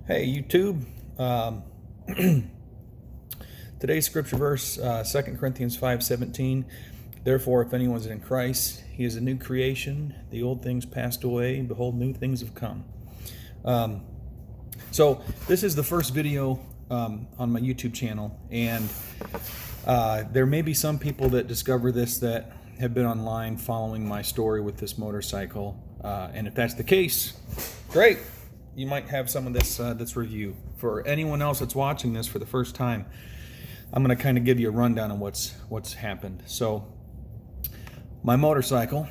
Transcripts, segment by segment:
Hey, YouTube. Today's scripture verse, 2 Corinthians 5:17. Therefore, if anyone's in Christ, he is a new creation. The old things passed away. Behold, new things have come. So this is the first video on my YouTube channel, and there may be some people that discover this that have been online following my story with this motorcycle. And if that's the case, great. You might have some of this review. For anyone else that's watching this for the first time, I'm going to kind of give you a rundown on what's happened. So, my motorcycle,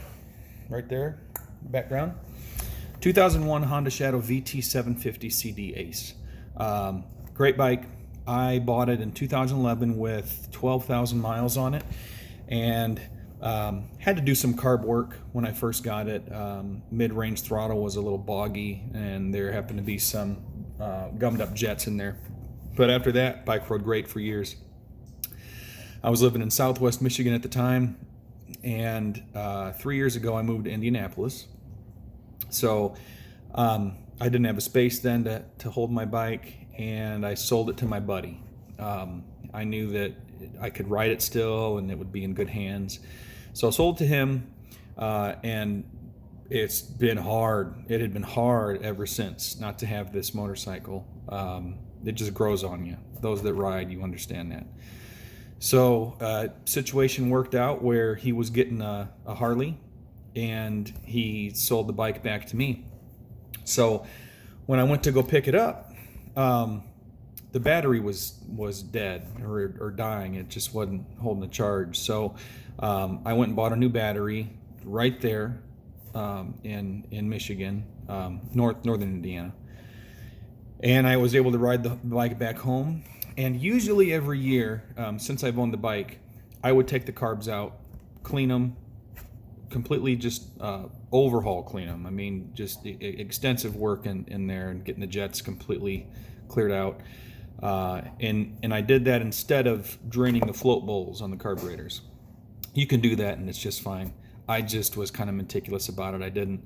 right there, background, 2001 Honda Shadow VT 750 CD Ace. Great bike. I bought it in 2011 with 12,000 miles on it, and had to do some carb work when I first got it. Mid-range throttle was a little boggy, and there happened to be some gummed up jets in there. But after that, bike rode great for years. I was living in Southwest Michigan at the time, and 3 years ago I moved to Indianapolis. So I didn't have a space then to hold my bike, and I sold it to my buddy. I knew that I could ride it still and it would be in good hands. So I sold it to him, and it's been hard. It had been hard ever since not to have this motorcycle. It just grows on you. Those that ride, you understand that. So situation worked out where he was getting a Harley, and he sold the bike back to me. So when I went to go pick it up, the battery was dead or dying. It just wasn't holding the charge. So I went and bought a new battery right there in Michigan, northern Indiana. And I was able to ride the bike back home. And usually every year, since I've owned the bike, I would take the carbs out, clean them, completely just overhaul clean them. I mean, just extensive work in there and getting the jets completely cleared out. And I did that instead of draining the float bowls on the carburetors. You can do that and it's just fine. I just was kind of meticulous about it. I didn't,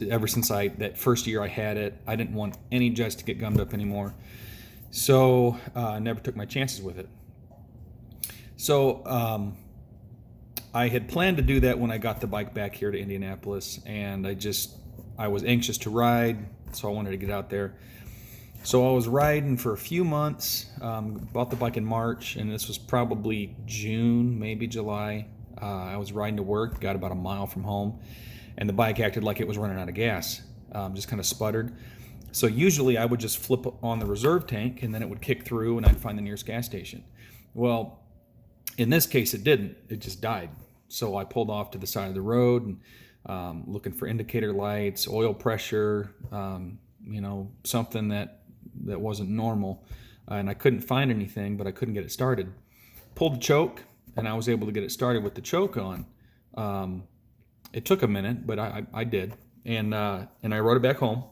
ever since that first year I had it, I didn't want any jets to get gummed up anymore. So I never took my chances with it. So I had planned to do that when I got the bike back here to Indianapolis, and I was anxious to ride, so I wanted to get out there. So I was riding for a few months, bought the bike in March, and this was probably June, maybe July. I was riding to work, got about a mile from home, and the bike acted like it was running out of gas, just kind of sputtered. So usually I would just flip on the reserve tank, and then it would kick through, and I'd find the nearest gas station. Well, in this case, it didn't. It just died. So I pulled off to the side of the road, and looking for indicator lights, oil pressure, something that wasn't normal, and I couldn't find anything, but I couldn't get it started. Pulled the choke, and I was able to get it started with the choke on. It took a minute, but I did, and I rode it back home,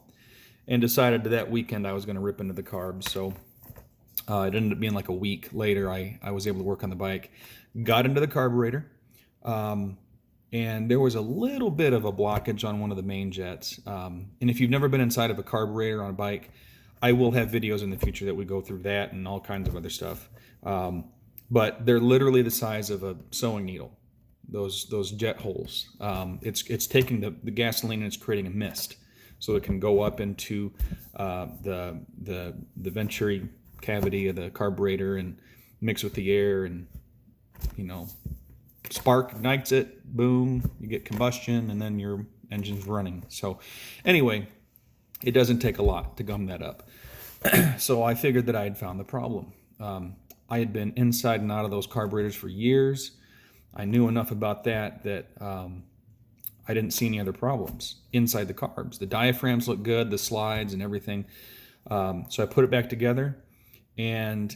and decided that weekend I was going to rip into the carbs. So it ended up being like a week later. I was able to work on the bike, got into the carburetor, and there was a little bit of a blockage on one of the main jets. And if you've never been inside of a carburetor on a bike, I will have videos in the future that we go through that and all kinds of other stuff. But they're literally the size of a sewing needle, those jet holes. It's taking the gasoline and it's creating a mist, so it can go up into the venturi cavity of the carburetor and mix with the air, and spark ignites it, boom, you get combustion, and then your engine's running. So anyway, it doesn't take a lot to gum that up. So I figured that I had found the problem. I had been inside and out of those carburetors for years. I knew enough about that I didn't see any other problems inside the carbs. The diaphragms looked good, the slides and everything. So I put it back together, and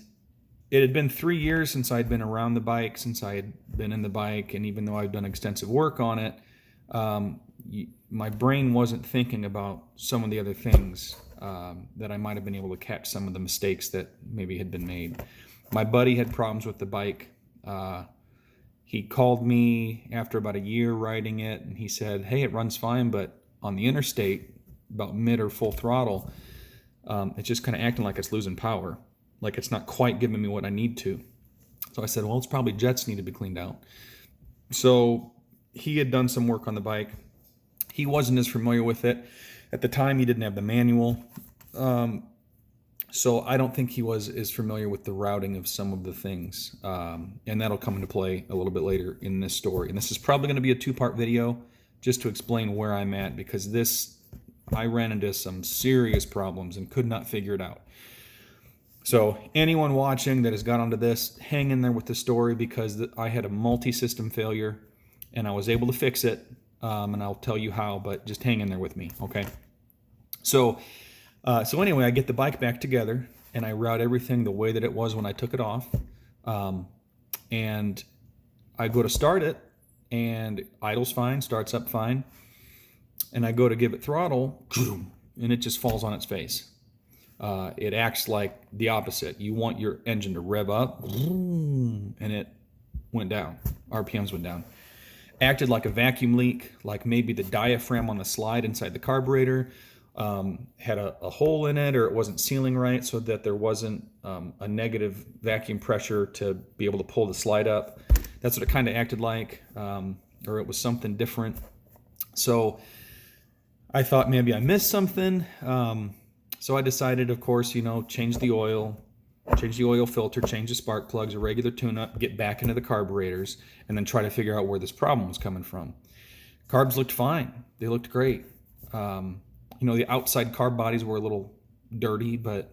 it had been 3 years since I'd been around the bike, since I had been in the bike, and even though I'd done extensive work on it, my brain wasn't thinking about some of the other things that I might have been able to catch some of the mistakes that maybe had been made. My buddy had problems with the bike. He called me after about a year riding it, and he said, hey, it runs fine, but on the interstate, about mid or full throttle, It's just kind of acting like it's losing power, like it's not quite giving me what I need to. So I said, well, it's probably jets need to be cleaned out. So he had done some work on the bike. He wasn't as familiar with it. At the time, he didn't have the manual. So I don't think he was as familiar with the routing of some of the things. And that'll come into play a little bit later in this story. And this is probably going to be a two-part video just to explain where I'm at, because I ran into some serious problems and could not figure it out. So anyone watching that has got onto this, hang in there with the story, because I had a multi-system failure and I was able to fix it. And I'll tell you how, but just hang in there with me, okay? So anyway, I get the bike back together and I route everything the way that it was when I took it off. And I go to start it and idles fine, starts up fine. And I go to give it throttle and it just falls on its face. It acts like the opposite. You want your engine to rev up and it went down. RPMs went down. Acted like a vacuum leak, like maybe the diaphragm on the slide inside the carburetor had a hole in it, or it wasn't sealing right so that there wasn't a negative vacuum pressure to be able to pull the slide up. That's what it kind of acted like, or it was something different. So I thought maybe I missed something. So I decided, of course, change the oil filter, change the spark plugs, a regular tune-up, get back into the carburetors, and then try to figure out where this problem was coming from. Carbs looked fine. They looked great. The outside carb bodies were a little dirty, but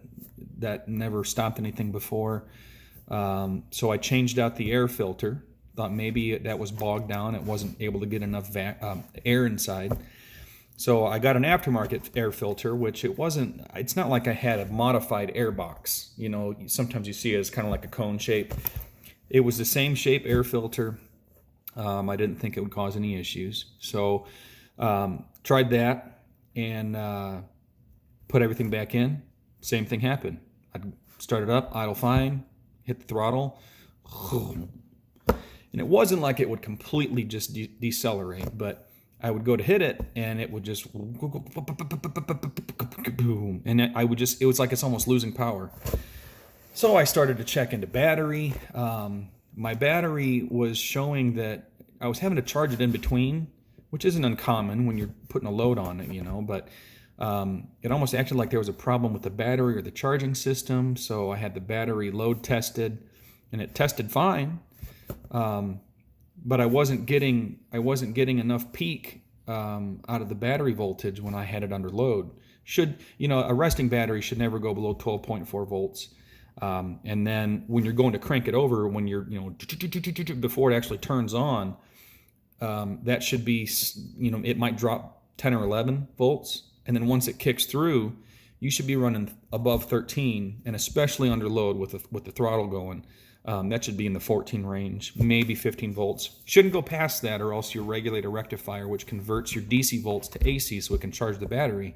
that never stopped anything before. So I changed out the air filter. Thought maybe that was bogged down. It wasn't able to get enough air inside. So I got an aftermarket air filter, which it's not like I had a modified air box. Sometimes you see it as kind of like a cone shape. It was the same shape air filter. I didn't think it would cause any issues. So tried that and put everything back in. Same thing happened. I'd start it up, idle fine, hit the throttle. And it wasn't like it would completely just decelerate, but I would go to hit it and it would just boom, and it was like it's almost losing power. So I started to check into battery. My battery was showing that I was having to charge it in between, which isn't uncommon when you're putting a load on it, but it almost acted like there was a problem with the battery or the charging system. So I had the battery load tested and it tested fine. But I wasn't getting enough peak out of the battery voltage when I had it under load. A resting battery should never go below 12.4 volts. And then when you're going to crank it over, when you're before it actually turns on, that should be it might drop 10 or 11 volts, and then once it kicks through, you should be running above 13, and especially under load with the throttle going. That should be in the 14 range, maybe 15 volts. Shouldn't go past that, or else your regulator rectifier, which converts your DC volts to AC so it can charge the battery.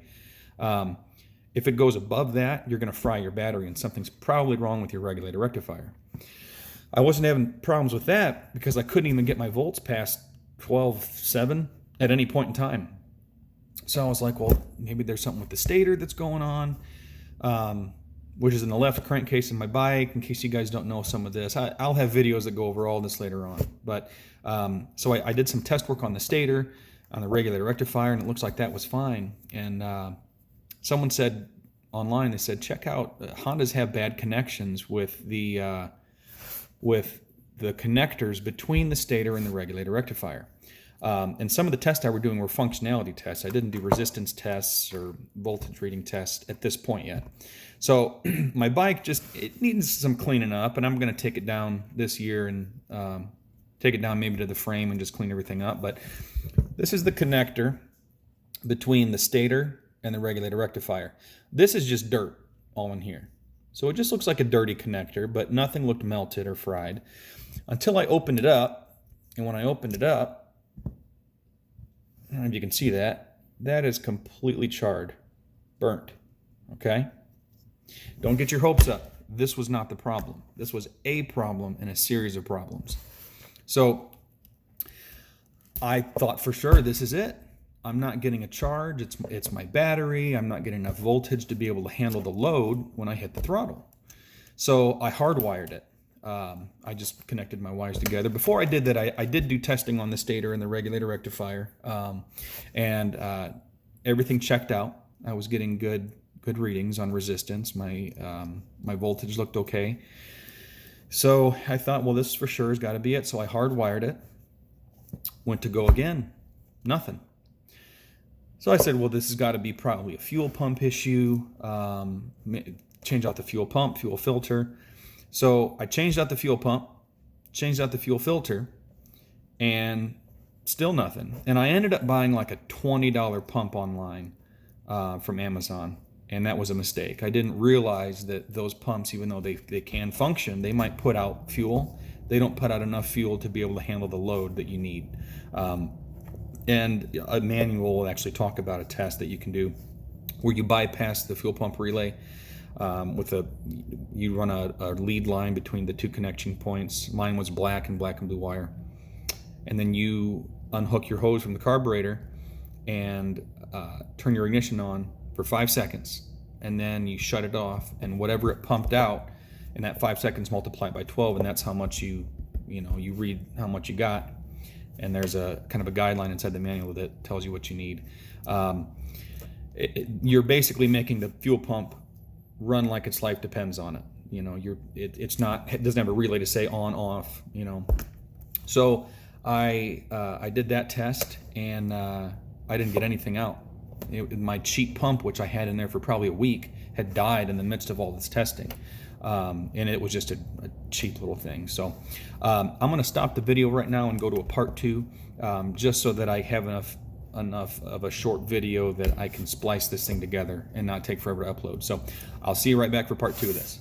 If it goes above that, you're going to fry your battery, and something's probably wrong with your regulator rectifier. I wasn't having problems with that because I couldn't even get my volts past 12.7 at any point in time. So I was like, well, maybe there's something with the stator that's going on. Which is in the left crankcase in my bike, in case you guys don't know some of this. I'll have videos that go over all this later on. But so I did some test work on the stator, on the regulator rectifier, and it looks like that was fine. And someone said online, they said, check out, Hondas have bad connections with the connectors between the stator and the regulator rectifier. And some of the tests I were doing were functionality tests. I didn't do resistance tests or voltage reading tests at this point yet. So my bike it needs some cleaning up, and I'm going to take it down this year and take it down maybe to the frame and just clean everything up. But this is the connector between the stator and the regulator rectifier. This is just dirt all in here. So it just looks like a dirty connector, but nothing looked melted or fried until I opened it up. And when I opened it up, I don't know if you can see that. That is completely charred, burnt, okay? Don't get your hopes up. This was not the problem. This was a problem in a series of problems. So I thought for sure this is it. I'm not getting a charge. It's my battery. I'm not getting enough voltage to be able to handle the load when I hit the throttle. So I hardwired it. I just connected my wires together. Before I did that, I did do testing on the stator and the regulator rectifier, and everything checked out. I was getting good readings on resistance. My voltage looked okay. So I thought, well, this for sure has got to be it. So I hardwired it. Went to go again, nothing. So I said, well, this has got to be probably a fuel pump issue. Change out the fuel pump, fuel filter. So I changed out the fuel pump, changed out the fuel filter, and still nothing. And I ended up buying like a $20 pump online from Amazon, and that was a mistake. I didn't realize that those pumps, even though they can function, they might put out fuel. They don't put out enough fuel to be able to handle the load that you need. And a manual will actually talk about a test that you can do where you bypass the fuel pump relay you run a lead line between the two connection points. Mine was black and blue wire. And then you unhook your hose from the carburetor and turn your ignition on for 5 seconds. And then you shut it off, and whatever it pumped out in that 5 seconds, multiply it by 12, and that's how much you read how much you got. And there's a kind of a guideline inside the manual that tells you what you need. You're basically making the fuel pump run like its life depends on it. It doesn't have a relay to say on, off, So I did that test, and I didn't get anything out. My cheap pump, which I had in there for probably a week, had died in the midst of all this testing. And it was just a cheap little thing. So I'm going to stop the video right now and go to a part 2, just so that I have enough of a short video that I can splice this thing together and not take forever to upload. So I'll see you right back for part 2 of this.